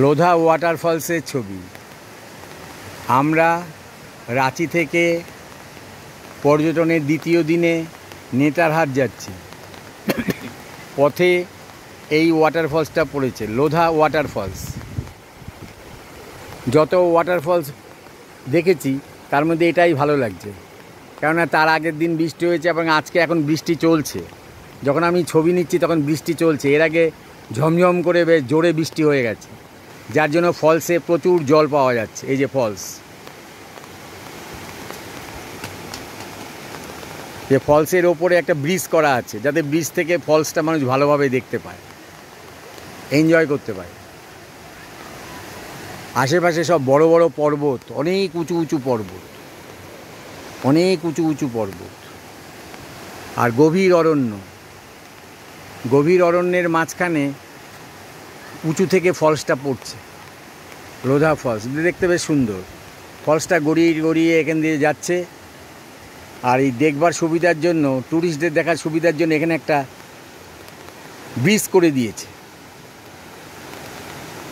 লোধা ওয়াটারফলসের ছবি। আমরা রাঁচি থেকে পর্যটনের দ্বিতীয় দিনে নেতারহাট যাচ্ছি। পথে এই ওয়াটারফলসটা পড়েছে, লোধা ওয়াটারফলস। যত ওয়াটারফলস দেখেছি তার মধ্যে এটাই ভালো লাগছে, কেননা তার আগের দিন বৃষ্টি হয়েছে এবং আজকে এখন বৃষ্টি চলছে। যখন আমি ছবি নিচ্ছি তখন বৃষ্টি চলছে, এর আগে ঝমঝম করে বেশ জোরে বৃষ্টি হয়ে গেছে, যার জন্য ফলসে প্রচুর জল পাওয়া যাচ্ছে। এই যে ফলস, যে ফলসের ওপরে একটা ব্রিজ করা আছে, যাতে ব্রিজ থেকে ফলসটা মানুষ ভালোভাবে দেখতে পায়, এনজয় করতে পারে। আশেপাশে সব বড় বড় পর্বত, অনেক উঁচু উঁচু পর্বত, অনেক উঁচু উঁচু পর্বত, আর গভীর অরণ্য। গভীর অরণ্যের মাঝখানে উঁচু থেকে ফলসটা পড়ছে, লোধা ফলস। দেখতে বেশ সুন্দর। ফলসটা গড়িয়ে গড়িয়ে এখান দিয়ে যাচ্ছে, আর এই দেখবার সুবিধার জন্য, ট্যুরিস্টদের দেখার সুবিধার জন্য এখানে একটা ব্রিজ করে দিয়েছে।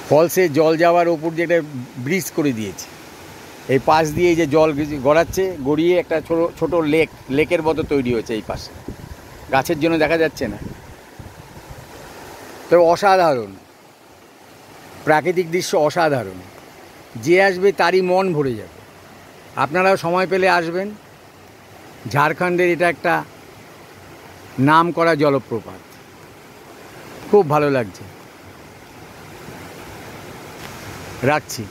ফলসে জল যাওয়ার ওপর দিয়ে একটা ব্রিজ করে দিয়েছে। এই পাশ দিয়ে এই যে জল গড়াচ্ছে, গড়িয়ে একটা ছোট লেকের মতো তৈরি হয়েছে এই পাশে। গাছের জন্য দেখা যাচ্ছে না, তবে অসাধারণ প্রাকৃতিক দৃশ্য, অসাধারণ। যে আসবে তারই মন ভরে যাবে। আপনারাও সময় পেলে আসবেন। ঝাড়খণ্ডের এটা একটা নাম করা জলপ্রপাত, খুব ভালো লাগছে। রাখছি।